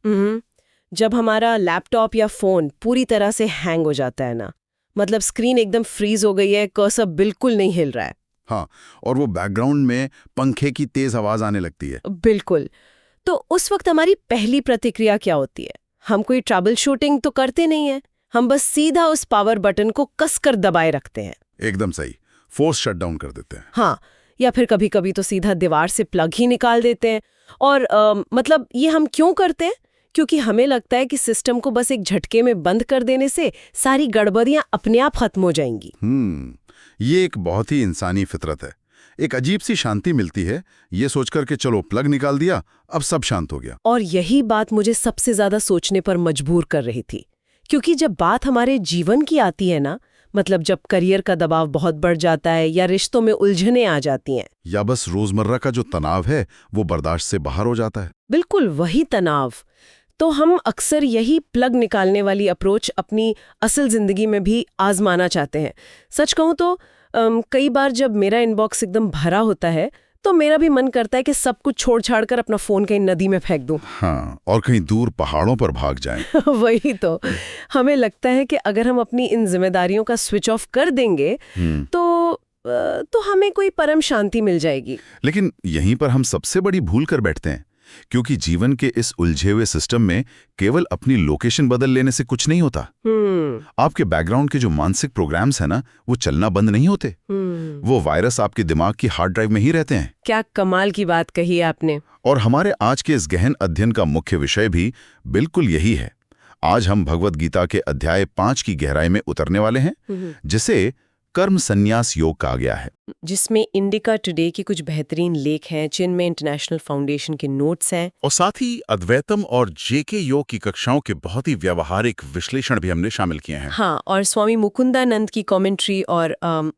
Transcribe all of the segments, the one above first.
हम्म, जब हमारा लैपटॉप या फोन पूरी तरह से हैंग हो जाता है ना, मतलब स्क्रीन एकदम फ्रीज हो गई है, कर्सर बिल्कुल नहीं हिल रहा है। हाँ, और वो बैकग्राउंड में पंखे की तेज आवाज आने लगती है। बिल्कुल। तो उस वक्त हमारी पहली प्रतिक्रिया क्या होती है? हम कोई ट्रबल शूटिंग तो करते नहीं है, हम बस सीधा उस पावर बटन को कसकर दबाए रखते हैं। एकदम सही, फोर्स शटडाउन कर देते हैं। हाँ, या फिर कभी कभी तो सीधा दीवार से प्लग ही निकाल देते हैं। और मतलब ये हम क्यों करते हैं? क्योंकि हमें लगता है कि सिस्टम को बस एक झटके में बंद कर देने से सारी गड़बड़ियां अपने आप खत्म हो जाएंगी। ये एक बहुत ही इंसानी फितरत है। एक अजीब सी शांति मिलती है ये सोचकर के चलो प्लग निकाल दिया, अब सब शांत हो गया। और यही बात मुझे सबसे ज्यादा सोचने पर मजबूर कर रही थी, क्योंकि जब बात हमारे जीवन की आती है ना, मतलब जब करियर का दबाव बहुत बढ़ जाता है या रिश्तों में उलझनें आ जाती हैं, या बस रोजमर्रा का जो तनाव है वो बर्दाश्त से बाहर हो जाता है। बिल्कुल वही तनाव, तो हम अक्सर यही प्लग निकालने वाली अप्रोच अपनी असल जिंदगी में भी आजमाना चाहते हैं। सच कहूं तो कई बार जब मेरा इनबॉक्स एकदम भरा होता है तो मेरा भी मन करता है कि सब कुछ छोड़ छाड़ कर अपना फोन कहीं नदी में फेंक दूं। हाँ, और कहीं दूर पहाड़ों पर भाग जाएं। वही तो, हमें लगता है कि अगर हम अपनी इन जिम्मेदारियों का स्विच ऑफ कर देंगे तो हमें कोई परम शांति मिल जाएगी। लेकिन यहीं पर हम सबसे बड़ी भूल कर बैठते हैं, क्योंकि जीवन के इस उलझे हुए सिस्टम में केवल अपनी लोकेशन बदल लेने से कुछ नहीं होता। आपके बैकग्राउंड के जो मानसिक प्रोग्राम्स हैं ना, वो चलना बंद नहीं होते। वो वायरस आपके दिमाग की हार्ड ड्राइव में ही रहते हैं। क्या कमाल की बात कही आपने। और हमारे आज के इस गहन अध्ययन का मुख्य विषय भी बिल्कुल यही है। आज हम भगवद गीता के अध्याय 5 की गहराई में उतरने वाले हैं, जिसे कर्म संन्यास योग कहा गया है, जिसमें इंडिका टुडे के कुछ बेहतरीन लेख हैं, जिनमें इंटरनेशनल फाउंडेशन के नोट्स हैं, और साथ ही अद्वैतम और जेके योग की कक्षाओं के बहुत ही व्यावहारिक विश्लेषण भी हमने शामिल किए हैं। हाँ, और स्वामी मुकुंदानंद की कमेंट्री और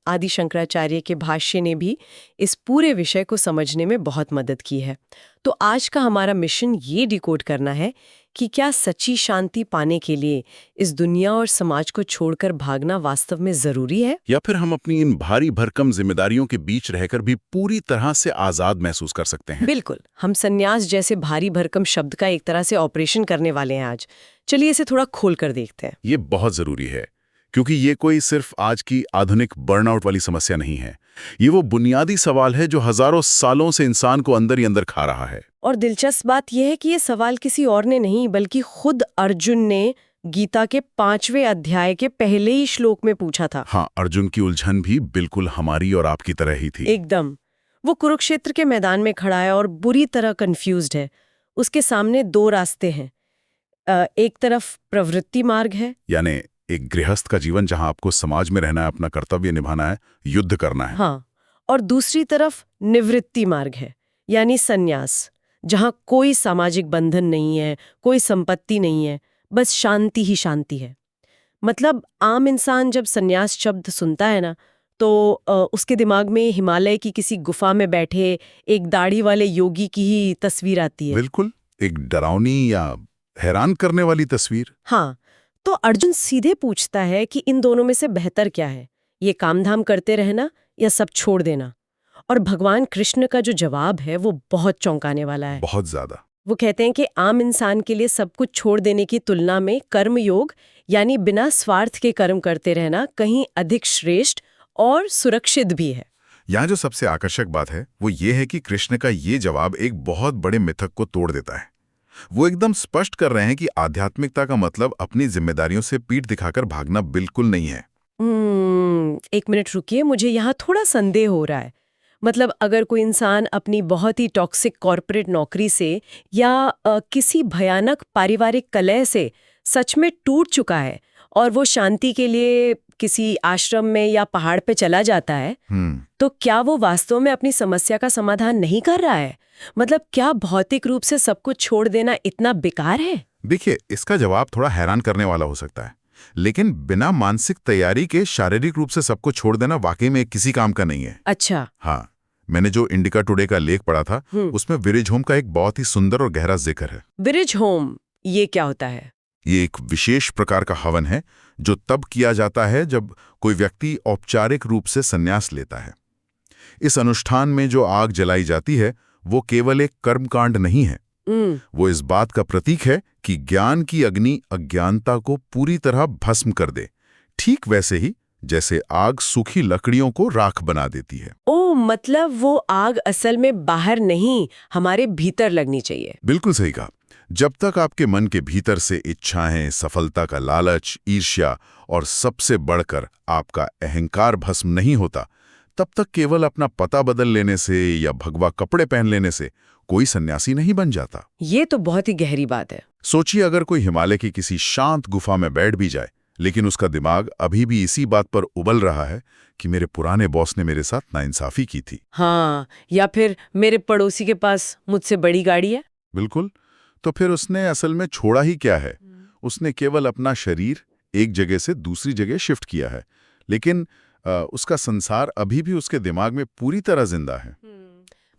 आदि शंकराचार्य के भाष्य ने भी इस पूरे विषय को समझने में बहुत मदद की है। तो आज का हमारा मिशन ये डिकोड करना है कि क्या सच्ची शांति पाने के लिए इस दुनिया और समाज को छोड़कर भागना वास्तव में जरूरी है, या फिर हम अपनी इन भारी भरकम जिम्मेदारियों के बीच रहकर भी पूरी तरह से आजाद महसूस कर सकते हैं। बिल्कुल, हम संन्यास जैसे भारी भरकम शब्द का एक तरह से ऑपरेशन करने वाले हैं आज। चलिए इसे थोड़ा खोल कर देखते हैं। ये बहुत जरूरी है, क्योंकि ये कोई सिर्फ आज की आधुनिक बर्नआउट वाली समस्या नहीं है। ये वो बुनियादी सवाल है जो हजारों सालों से इंसान को अंदर ही अंदर खा रहा है। और दिलचस्प बात यह है कि ये सवाल किसी और ने नहीं, बल्कि खुद अर्जुन ने गीता के 5वें अध्याय के पहले ही श्लोक में पूछा था। हाँ, अर्जुन की उलझन भी बिल्कुल हमारी और आपकी तरह ही थी। एकदम। वो कुरुक्षेत्र के मैदान में खड़ा है और बुरी तरह कंफ्यूज्ड है। उसके सामने 2 रास्ते हैं। एक तरफ प्रवृत्ति मार्ग है, यानी एक गृहस्थ का जीवन जहां आपको समाज में रहना है, अपना कर्तव्य निभाना है, युद्ध करना है। हाँ, और दूसरी तरफ निवृत्ति मार्ग है, यानी सन्यास, जहां कोई सामाजिक बंधन नहीं है, कोई संपत्ति नहीं है, बस शांति ही शांति है। मतलब आम इंसान जब सन्यास शब्द सुनता है ना, तो उसके दिमाग में हिमालय की किसी गुफा में बैठे एक दाढ़ी वाले योगी की ही तस्वीर आती है। बिल्कुल, एक डरावनी या हैरान करने वाली तस्वीर। हाँ, तो अर्जुन सीधे पूछता है कि इन दोनों में से बेहतर क्या है, ये कामधाम करते रहना या सब छोड़ देना। और भगवान कृष्ण का जो जवाब है वो बहुत चौंकाने वाला है। बहुत ज्यादा। वो कहते हैं कि आम इंसान के लिए सब कुछ छोड़ देने की तुलना में कर्म योग, यानी बिना स्वार्थ के कर्म करते रहना, कहीं अधिक श्रेष्ठ और सुरक्षित भी है। यहाँ जो सबसे आकर्षक बात है वो ये है कि कृष्ण का ये जवाब एक बहुत बड़े मिथक को तोड़ देता है। वो एकदम स्पष्ट कर रहे हैं कि आध्यात्मिकता का मतलब अपनी जिम्मेदारियों से पीठ दिखाकर भागना बिल्कुल नहीं है। एक मिनट रुकिए, मुझे यहाँ थोड़ा संदेह हो रहा है। मतलब अगर कोई इंसान अपनी बहुत ही टॉक्सिक कॉर्पोरेट नौकरी से या किसी भयानक पारिवारिक कलह से सच में टूट चुका है और वो शांति के लिए किसी आश्रम में या पहाड़ पे चला जाता है, तो क्या वो वास्तव में अपनी समस्या का समाधान नहीं कर रहा है? मतलब क्या भौतिक रूप से सब कुछ छोड़ देना इतना बेकार है? देखिए, इसका जवाब थोड़ा हैरान करने वाला हो सकता है, लेकिन बिना मानसिक तैयारी के शारीरिक रूप से सबको छोड़ देना वाकई में किसी काम का नहीं है। अच्छा। हाँ, मैंने जो इंडिका टुडे का लेख पढ़ा था उसमें विरिज होम का एक बहुत ही सुंदर और गहरा जिक्र है। विरिज होम, ये क्या होता है? ये एक विशेष प्रकार का हवन है जो तब किया जाता है जब कोई व्यक्ति औपचारिक रूप से संन्यास लेता है। इस अनुष्ठान में जो आग जलाई जाती है वो केवल एक कर्मकांड नहीं है, वो इस बात का प्रतीक है कि ज्ञान की अग्नि अज्ञानता को पूरी तरह भस्म कर दे, ठीक वैसे ही जैसे आग सूखी लकड़ियों को राख बना देती है। ओ, मतलब वो आग असल में बाहर नहीं, हमारे भीतर लगनी चाहिए। बिल्कुल सही कहा। जब तक आपके मन के भीतर से इच्छाएं, सफलता का लालच, ईर्ष्या और सबसे बढ़कर आपका अहंकार भस्म नहीं होता, तब तक केवल अपना पता बदल लेने से या भगवा कपड़े पहन लेने से कोई सन्यासी नहीं बन जाता। ये तो बहुत ही गहरी बात है। सोचिए, अगर कोई हिमालय की किसी शांत गुफा में बैठ भी जाए, लेकिन उसका दिमाग अभी भी इसी बात पर उबल रहा है कि मेरे पुराने बॉस ने मेरे साथ नाइंसाफी की थी। हाँ, या फिर मेरे पड़ोसी के पास मुझसे बड़ी गाड़ी है। बिल्कुल। तो फिर उसने असल में छोड़ा ही क्या है? उसने केवल अपना शरीर एक जगह से दूसरी जगह शिफ्ट किया है, लेकिन उसका संसार अभी भी उसके दिमाग में पूरी तरह जिंदा है।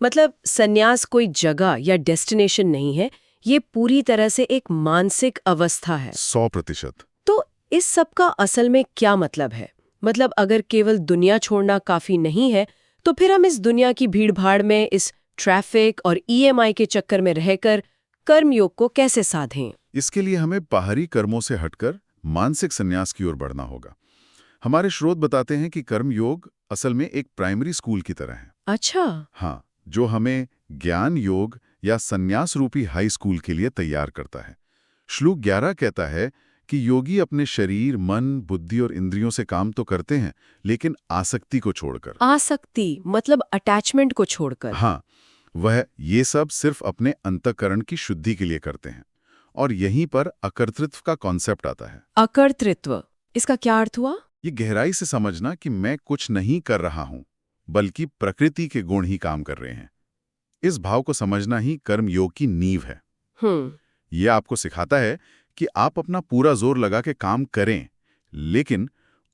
मतलब सन्यास कोई जगह या डेस्टिनेशन नहीं है, ये पूरी तरह से एक मानसिक अवस्था है। 100%। तो इस सब का असल में क्या मतलब है? मतलब अगर केवल दुनिया छोड़ना काफी नहीं है, तो फिर हम इस दुनिया की भीड़-भाड़ में, इस ट्रैफिक और EMI के चक्कर में रहकर कर्मयोग को कैसे साधें? इसके लिए हमें बाहरी कर्मों से हटकर मानसिक संन्यास की ओर बढ़ना होगा। हमारे स्रोत बताते हैं कि कर्मयोग असल में एक प्राइमरी स्कूल की तरह है। अच्छा। हाँ, जो हमें ज्ञान योग या संन्यास रूपी हाई स्कूल के लिए तैयार करता है। श्लोक 11 कहता है कि योगी अपने शरीर, मन, बुद्धि और इंद्रियों से काम तो करते हैं, लेकिन आसक्ति को छोड़कर। आसक्ति मतलब अटैचमेंट को छोड़कर। हाँ, वह ये सब सिर्फ अपने अंतःकरण की शुद्धि के लिए करते हैं। और यहीं पर अकर्तृत्व का कॉन्सेप्ट आता है। अकर्तृत्व, इसका क्या अर्थ हुआ? ये गहराई से समझना कि मैं कुछ नहीं कर रहा हूं, बल्कि प्रकृति के गुण ही काम कर रहे हैं। इस भाव को समझना ही कर्म योग की नींव है। ये आपको सिखाता है कि आप अपना पूरा जोर लगा के काम करें, लेकिन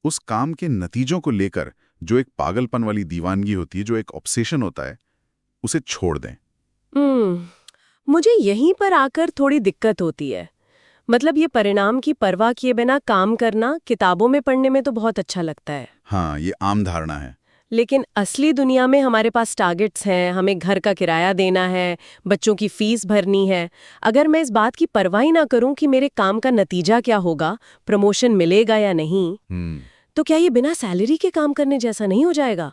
उस काम के नतीजों को लेकर जो एक पागलपन वाली दीवानगी होती है, जो एक ऑब्सेशन होता है, उसे छोड़ दें। मुझे यहीं पर आकर थोड़ी दिक्कत होती है। मतलब ये परिणाम की परवाह किए बिना काम करना किताबों में पढ़ने में तो बहुत अच्छा लगता है। हाँ, ये आम धारणा है। लेकिन असली दुनिया में हमारे पास टारगेट्स हैं, हमें घर का किराया देना है, बच्चों की फीस भरनी है। अगर मैं इस बात की परवाह ही ना करूं कि मेरे काम का नतीजा क्या होगा, प्रमोशन मिलेगा या नहीं, तो क्या ये बिना सैलरी के काम करने जैसा नहीं हो जाएगा?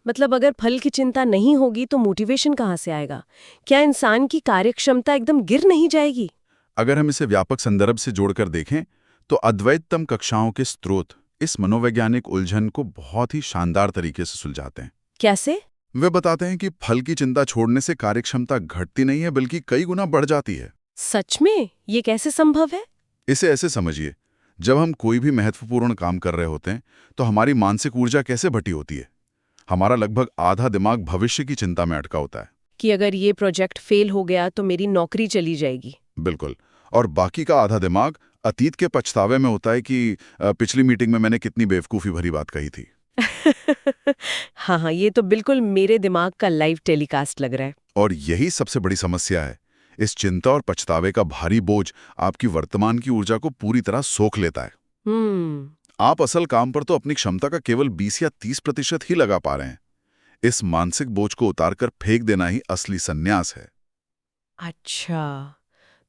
मतलब अगर फल की चिंता नहीं होगी तो मोटिवेशन कहाँ से आएगा? क्या इंसान की कार्यक्षमता एकदम गिर नहीं जाएगी? अगर हम इसे व्यापक संदर्भ से जोड़कर देखें, तो अद्वैतम कक्षाओं के स्रोत इस मनोवैज्ञानिक उलझन को बहुत ही शानदार तरीके से सुलझाते हैं। कैसे? वे बताते हैं कि फल की चिंता छोड़ने से कार्यक्षमता घटती नहीं है, बल्कि कई गुना बढ़ जाती है। सच में? ये कैसे संभव है? इसे ऐसे समझिए, जब हम कोई भी महत्वपूर्ण काम कर रहे होते हैं, तो हमारी मानसिक ऊर्जा कैसे भटी होती है? हमारा लगभग आधा दिमाग भविष्य की चिंता में अटका होता है कि अगर ये प्रोजेक्ट फेल हो गया तो मेरी नौकरी चली जाएगी। बिल्कुल। और बाकी का आधा दिमाग अतीत के पछतावे में होता है कि पिछली मीटिंग में मैंने कितनी बेवकूफ़ी भरी बात कही थी। हाँ, ये तो बिल्कुल मेरे दिमाग का लाइव टेलीकास्ट लग रहा है। और यही सबसे बड़ी समस्या है। इस चिंता और पछतावे का भारी बोझ आपकी वर्तमान की ऊर्जा को पूरी तरह सोख लेता है। आप असल काम पर तो अपनी क्षमता का केवल 20 या 30% ही लगा पा रहे हैं। इस मानसिक बोझ को उतारकर फेंक देना ही असली संन्यास है। अच्छा,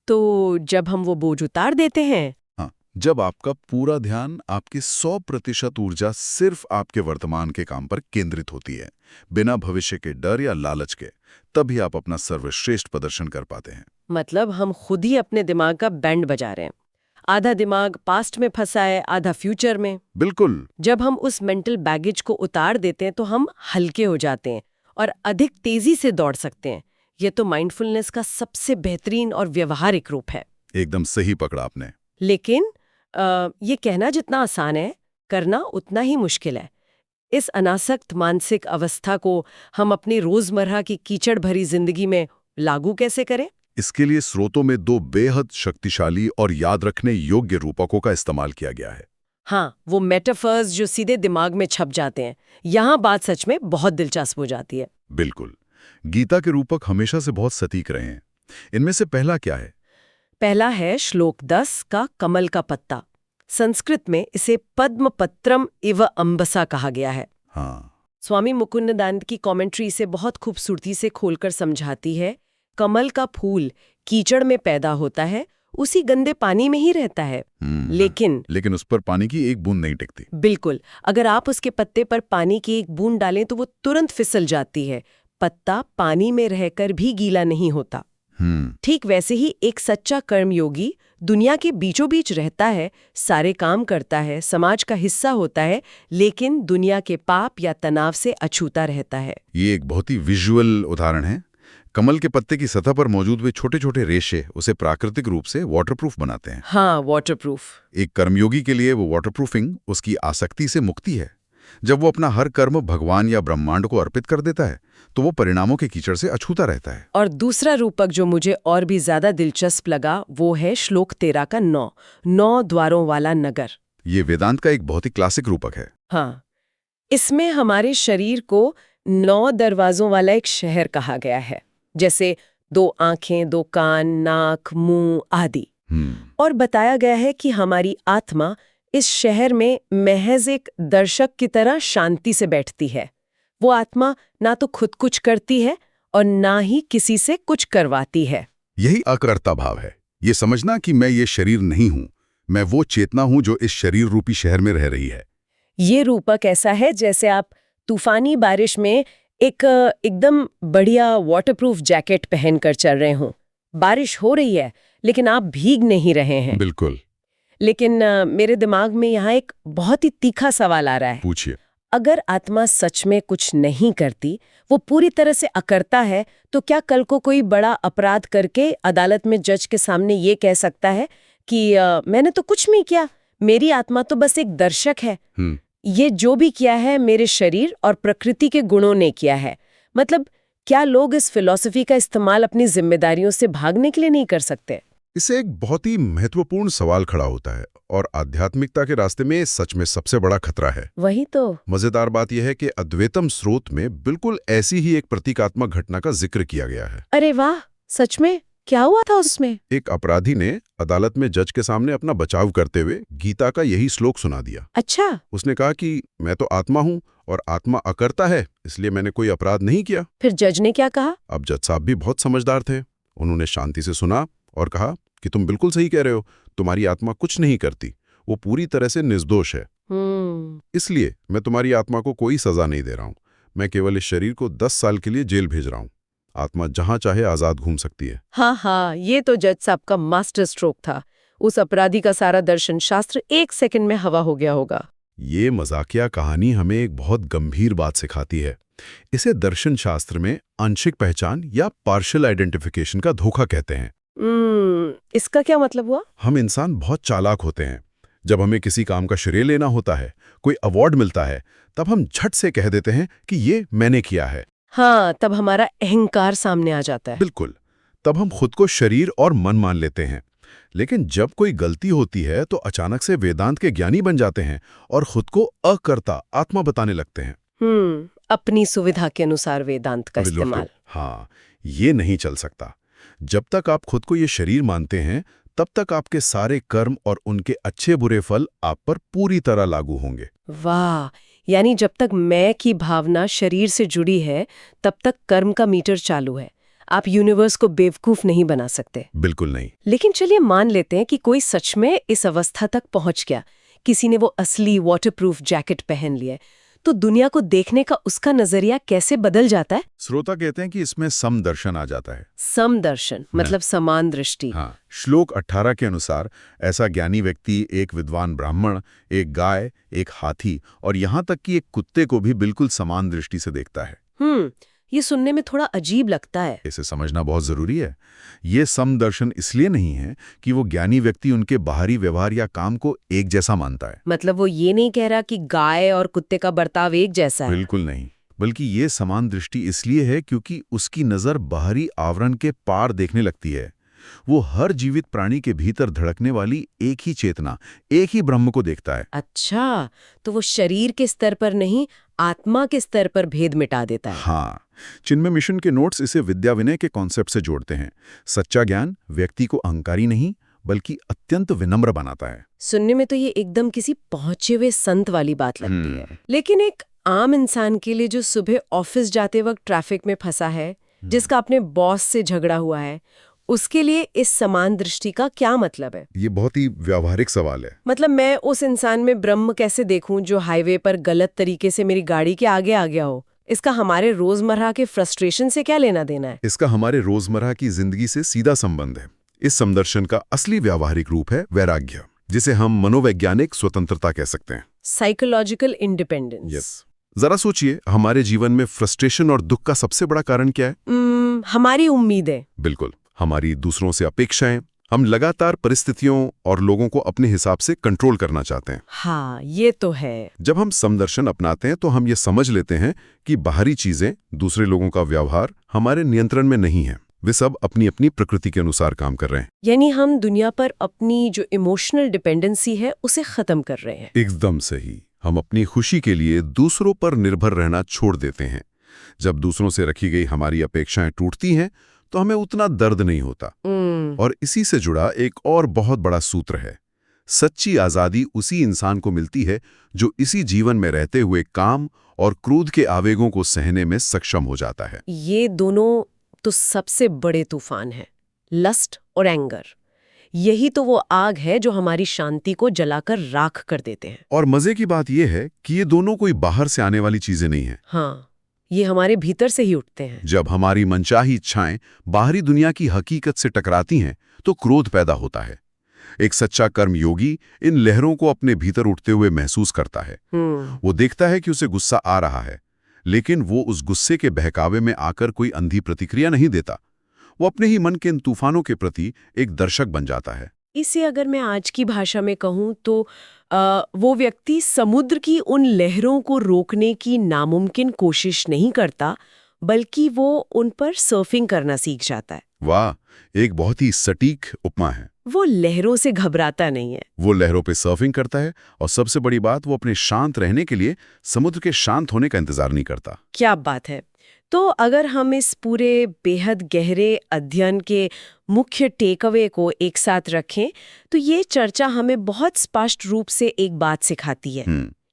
तो जब हम वो बोझ उतार देते हैं, हाँ, जब आपका पूरा ध्यान, आपकी 100% ऊर्जा सिर्फ आपके वर्तमान के काम पर केंद्रित होती है, बिना भविष्य के डर या लालच के, तभी आप अपना सर्वश्रेष्ठ प्रदर्शन कर पाते हैं। मतलब हम खुद ही अपने दिमाग का बैंड बजा रहे हैं। आधा दिमाग पास्ट में फंसा है, आधा फ्यूचर में। बिल्कुल। जब हम उस मेंटल बैगेज को उतार देते हैं तो हम हल्के हो जाते हैं और अधिक तेजी से दौड़ सकते हैं। ये तो माइंडफुलनेस का सबसे बेहतरीन और व्यवहारिक रूप है। एकदम सही पकड़ा आपने। लेकिन ये कहना जितना आसान है, करना उतना ही मुश्किल है। इस अनासक्त मानसिक अवस्था को हम अपनी रोजमर्रा की कीचड़ भरी जिंदगी में लागू कैसे करें? इसके लिए स्रोतों में 2 बेहद शक्तिशाली और याद रखने योग्य रूपकों का इस्तेमाल किया गया है। हाँ, वो मेटाफर्स जो सीधे दिमाग में छप जाते हैं। यहाँ बात सच में बहुत दिलचस्प हो जाती है। बिल्कुल। गीता के रूपक हमेशा से बहुत सटीक रहे हैं। इनमें से पहला क्या है? पहला है श्लोक 10 का कमल का पत्ता। संस्कृत में इसे पद्म पत्रम इव अम्बसा कहा गया है। हाँ। स्वामी मुकुंदानंद की कमेंट्री इसे बहुत खूबसूरती से खोलकर समझाती है। कमल का फूल कीचड़ में पैदा होता है उसी गंदे पानी में ही रहता है। लेकिन उस पर पानी की एक बूंद नहीं टिकती। बिल्कुल, अगर आप उसके पत्ते पर पानी की एक बूंद डालें तो वो तुरंत फिसल जाती है। पत्ता पानी में रहकर भी गीला नहीं होता। ठीक वैसे ही एक सच्चा कर्मयोगी दुनिया के बीचों बीच रहता है, सारे काम करता है, समाज का हिस्सा होता है, लेकिन दुनिया के पाप या तनाव से अछूता रहता है। ये एक बहुत ही विजुअल उदाहरण है। कमल के पत्ते की सतह पर मौजूद हुए छोटे छोटे रेशे उसे प्राकृतिक रूप से वाटरप्रूफ बनाते हैं। हाँ, वाटरप्रूफ। एक कर्मयोगी के लिए वो वाटरप्रूफिंग उसकी आसक्ति से मुक्ति है। जब वो अपना हर कर्म भगवान या ब्रह्मांड को अर्पित कर देता है तो वो परिणामों के कीचड़ से अछूता रहता है। और दूसरा रूपक जो मुझे और भी ज्यादा दिलचस्प लगा वो है श्लोक 13 का 9 द्वारों वाला नगर। ये वेदांत का एक बहुत ही क्लासिक रूपक है। हाँ, इसमें हमारे शरीर को 9 दरवाजों वाला एक शहर कहा गया है, जैसे 2 आंखें, 2 कान, नाक, मुंह आदि। और बताया गया है कि हमारी आत्मा इस शहर में महज एक दर्शक की तरह शांति से बैठती है। वो आत्मा ना तो खुद कुछ करती है और ना ही किसी से कुछ करवाती है। यही अकर्ता भाव है, ये समझना कि मैं ये शरीर नहीं हूं, मैं वो चेतना हूं जो इस शरीर रूपी शहर में रह रही है। ये रूपक ऐसा है जैसे आप तूफानी बारिश में एकदम बढ़िया वाटरप्रूफ जैकेट पहनकर चल रहे हों। बारिश हो रही है लेकिन आप भीग नहीं रहे हैं। बिल्कुल। लेकिन मेरे दिमाग में यहाँ एक बहुत ही तीखा सवाल आ रहा है। पूछिए। अगर आत्मा सच में कुछ नहीं करती, वो पूरी तरह से अकर्ता है, तो क्या कल को कोई बड़ा अपराध करके अदालत में जज के सामने ये कह सकता है कि मैंने तो कुछ नहीं किया, मेरी आत्मा तो बस एक दर्शक है, ये जो भी किया है मेरे शरीर और प्रकृति के गुणों ने किया है? मतलब क्या लोग इस फिलॉसफी का इस्तेमाल अपनी जिम्मेदारियों से भागने के लिए नहीं कर सकते? इससे एक बहुत ही महत्वपूर्ण सवाल खड़ा होता है और आध्यात्मिकता के रास्ते में सच में सबसे बड़ा खतरा है। वही तो मजेदार बात यह है कि अद्वैतम स्रोत में बिल्कुल ऐसी ही एक प्रतीकात्मक घटना का जिक्र किया गया है। अरे वाह, सच में? क्या हुआ था उसमें? एक अपराधी ने अदालत में जज के सामने अपना बचाव करते हुए गीता का यही श्लोक सुना दिया। अच्छा। उसने कहा कि मैं तो आत्मा हूँ और आत्मा अकर्ता है, इसलिए मैंने कोई अपराध नहीं किया। फिर जज ने क्या कहा? अब जज साहब भी बहुत समझदार थे, उन्होंने शांति से सुना और कहा कि तुम बिल्कुल सही कह रहे हो, तुम्हारी आत्मा कुछ नहीं करती, वो पूरी तरह से निर्दोष है। इसलिए मैं तुम्हारी आत्मा को कोई सजा नहीं दे रहा हूं, मैं केवल इस शरीर को 10 साल के लिए जेल भेज रहा हूं। आत्मा जहां चाहे आजाद घूम सकती है। हाँ, ये तो जज साहब का मास्टर स्ट्रोक था। उस अपराधी का सारा दर्शन शास्त्र 1 सेकंड में हवा हो गया होगा। ये मजाकिया कहानी हमें एक बहुत गंभीर बात सिखाती है। इसे दर्शन शास्त्र में आंशिक पहचान या पार्शियल आइडेंटिफिकेशन का धोखा कहते हैं। इसका क्या मतलब हुआ? हम इंसान बहुत चालाक होते हैं। जब हमें किसी काम का श्रेय लेना होता है, कोई अवार्ड मिलता है, तब हम झट से कह देते हैं कि ये मैंने किया है। हाँ, तब हमारा अहंकार सामने आ जाता है। बिल्कुल, तब हम खुद को शरीर और मन मान लेते हैं। लेकिन जब कोई गलती होती है तो अचानक से वेदांत के ज्ञानी बन जाते हैं और खुद को अकर्ता आत्मा बताने लगते हैं। अपनी सुविधा के अनुसार वेदांत का इस्तेमाल। हाँ, ये नहीं चल सकता। जब तक आप खुद को ये शरीर मानते हैं, तब तक आपके सारे कर्म और उनके अच्छे बुरे फल आप पर पूरी तरह लागू होंगे। वाह, यानी जब तक मैं की भावना शरीर से जुड़ी है, तब तक कर्म का मीटर चालू है। आप यूनिवर्स को बेवकूफ नहीं बना सकते। बिल्कुल नहीं। लेकिन चलिए मान लेते हैं कि कोई सच में इस अवस्था तक पहुंच गया, किसी ने वो असली वाटरप्रूफ जैकेट पहन लिया, तो दुनिया को देखने का उसका नजरिया कैसे बदल जाता है? श्रोता कहते हैं कि इसमें समदर्शन आ जाता है। समदर्शन मतलब समान दृष्टि। हाँ, श्लोक 18 के अनुसार ऐसा ज्ञानी व्यक्ति एक विद्वान ब्राह्मण, एक गाय, एक हाथी और यहाँ तक कि एक कुत्ते को भी बिल्कुल समान दृष्टि से देखता है। ये सुनने में थोड़ा अजीब लगता है। इसे समझना बहुत जरूरी है। ये समदर्शन इसलिए नहीं है कि वो ज्ञानी व्यक्ति उनके बाहरी व्यवहार या काम को एक जैसा मानता है। मतलब वो ये नहीं कह रहा कि गाय और कुत्ते का बर्ताव एक जैसा है। बिल्कुल नहीं, बल्कि ये समान दृष्टि इसलिए है क्योंकि उसकी नजर बाहरी आवरण के पार देखने लगती है। वो हर जीवित प्राणी के भीतर धड़कने वाली एक ही चेतना, एक ही ब्रह्म को देखता है। अच्छा, तो वो शरीर के स्तर पर नहीं, आत्मा के स्तर पर भेद मिटा देता है। हाँ, चिन्मय मिशन के नोट्स इसे विद्या विनय के कॉन्सेप्ट से जोड़ते हैं। सच्चा ज्ञान व्यक्ति को अहंकारी नहीं बल्कि अत्यंत विनम्र बनाता है। सुनने में तो ये एकदम किसी पहुंचे हुए संत वाली बात लगती है। लेकिन एक आम इंसान के लिए जो सुबह ऑफिस जाते वक्त ट्रैफिक में फंसा है जिसका अपने बॉस से झगड़ा हुआ है, उसके लिए इस समान दृष्टि का क्या मतलब है? ये बहुत ही व्यावहारिक सवाल है। मतलब मैं उस इंसान में ब्रह्म कैसे देखूं जो हाईवे पर गलत तरीके से मेरी गाड़ी के आगे आ गया हो? इसका हमारे रोजमर्रा के फ्रस्ट्रेशन से क्या लेना देना है? इसका हमारे रोजमर्रा की जिंदगी से सीधा संबंध है। इस समदर्शन का असली व्यावहारिक रूप है वैराग्य, जिसे हम मनोवैज्ञानिक स्वतंत्रता कह सकते हैं। Psychological independence. यस। जरा सोचिए, हमारे जीवन में फ्रस्ट्रेशन और दुख का सबसे बड़ा कारण क्या है? हमारी उम्मीदें। बिल्कुल, हमारी दूसरों से अपेक्षाएं। हम लगातार परिस्थितियों और लोगों को अपने हिसाब से कंट्रोल करना चाहते हैं। हाँ, ये तो है। जब हम समदर्शन अपनाते हैं तो हम ये समझ लेते हैं कि बाहरी चीजें, दूसरे लोगों का व्यवहार हमारे नियंत्रण में नहीं है। वे सब अपनी अपनी प्रकृति के अनुसार काम कर रहे हैं। यानी हम दुनिया पर अपनी जो इमोशनल डिपेंडेंसी है उसे खत्म कर रहे हैं। एकदम सही। हम अपनी खुशी के लिए दूसरों पर निर्भर रहना छोड़ देते हैं। जब दूसरों से रखी गई हमारी अपेक्षाएं टूटती हैं तो हमें उतना दर्द नहीं होता। और इसी से जुड़ा एक और बहुत बड़ा सूत्र है, सच्ची आजादी उसी इंसान को मिलती है जो इसी जीवन में रहते हुए काम और क्रोध के आवेगों को सहने में सक्षम हो जाता है। ये दोनों तो सबसे बड़े तूफान हैं, लस्ट और एंगर। यही तो वो आग है जो हमारी शांति को जलाकर राख कर देते हैं। और मजे की बात यह है कि ये दोनों कोई बाहर से आने वाली चीजें नहीं हैं। हाँ, ये हमारे भीतर से ही उठते हैं। जब हमारी मनचाही इच्छाएं बाहरी दुनिया की हकीकत से टकराती हैं तो क्रोध पैदा होता है। एक सच्चा कर्मयोगी इन लहरों को अपने भीतर उठते हुए महसूस करता है। वो देखता है कि उसे गुस्सा आ रहा है, लेकिन वो उस गुस्से के बहकावे में आकर कोई अंधी प्रतिक्रिया नहीं देता। वो अपने ही मन के इन तूफानों के प्रति एक दर्शक बन जाता है। इसे अगर मैं आज की भाषा में कहूँ तो वो व्यक्ति समुद्र की उन लहरों को रोकने की नामुमकिन कोशिश नहीं करता, बल्कि वो उन पर सर्फिंग करना सीख जाता है। वाह, एक बहुत ही सटीक उपमा है। वो लहरों से घबराता नहीं है, वो लहरों पे सर्फिंग करता है, और सबसे बड़ी बात, वो अपने शांत रहने के लिए समुद्र के शांत होने का इंतजार नहीं करता। क्या बात है। तो अगर हम इस पूरे बेहद गहरे अध्ययन के मुख्य टेकअवे को एक साथ रखें तो ये चर्चा हमें बहुत स्पष्ट रूप से एक बात सिखाती है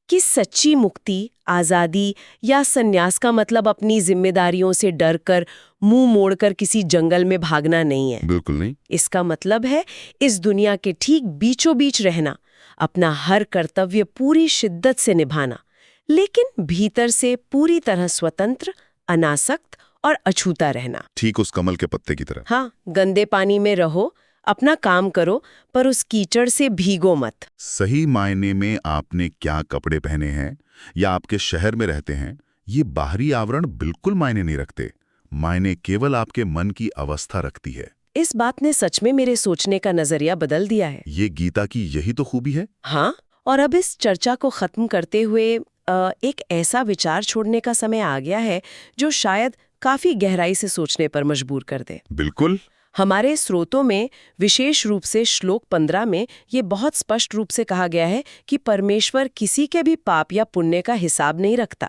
कि सच्ची मुक्ति, आजादी या संन्यास का मतलब अपनी जिम्मेदारियों से डरकर मुंह मोड़कर किसी जंगल में भागना नहीं है। बिल्कुल नहीं। इसका मतलब है इस दुनिया के ठीक बीचों बीच रहना, अपना हर कर्तव्य पूरी शिद्दत से निभाना, लेकिन भीतर से पूरी तरह स्वतंत्र, अनासक्त और अछूता रहना। ठीक उस कमल के पत्ते की तरह। हाँ, गंदे पानी में रहो, अपना काम करो, पर उस कीचड़ से भीगो मत। सही मायने में आपने क्या कपड़े पहने हैं या आपके शहर में रहते हैं, ये बाहरी आवरण बिल्कुल मायने नहीं रखते। मायने केवल आपके मन की अवस्था रखती है। इस बात ने सच में मेरे सोचने का नजरिया बदल दिया है। ये गीता की यही तो खूबी है। हाँ, और अब इस चर्चा को खत्म करते हुए एक ऐसा विचार छोड़ने का समय आ गया है जो शायद काफी गहराई से सोचने पर मजबूर कर दे। बिल्कुल। हमारे स्रोतों में विशेष रूप से श्लोक 15 में ये बहुत स्पष्ट रूप से कहा गया है कि परमेश्वर किसी के भी पाप या पुण्य का हिसाब नहीं रखता।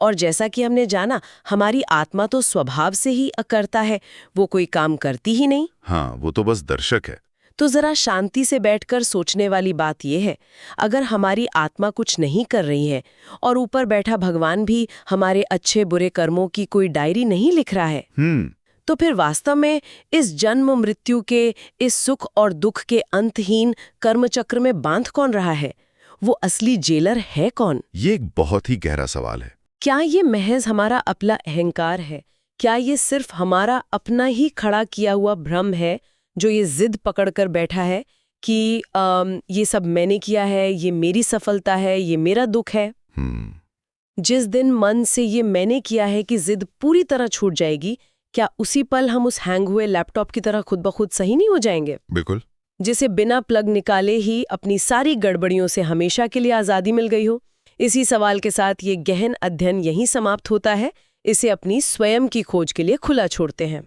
और जैसा कि हमने जाना, हमारी आत्मा तो स्वभाव से ही अकर्ता है, वो कोई काम करती ही नहीं। हाँ, वो तो बस दर्शक है। तो जरा शांति से बैठकर सोचने वाली बात यह है, अगर हमारी आत्मा कुछ नहीं कर रही है और ऊपर बैठा भगवान भी हमारे अच्छे बुरे कर्मों की कोई डायरी नहीं लिख रहा है, तो फिर वास्तव में इस जन्म मृत्यु के, इस सुख और दुख के अंतहीन कर्मचक्र में बांध कौन रहा है? वो असली जेलर है कौन? ये एक बहुत ही गहरा सवाल है। क्या ये महज हमारा अपना अहंकार है? क्या ये सिर्फ हमारा अपना ही खड़ा किया हुआ भ्रम है जो ये जिद पकड़कर बैठा है कि ये सब मैंने किया है, ये मेरी सफलता है, ये मेरा दुख है? जिस दिन मन से ये मैंने किया है कि जिद पूरी तरह छूट जाएगी, क्या उसी पल हम उस हैंग हुए लैपटॉप की तरह खुद ब खुद सही नहीं हो जाएंगे? बिल्कुल। जिसे बिना प्लग निकाले ही अपनी सारी गड़बड़ियों से हमेशा के लिए आज़ादी मिल गई हो। इसी सवाल के साथ ये गहन अध्ययन यहीं समाप्त होता है। इसे अपनी स्वयं की खोज के लिए खुला छोड़ते हैं।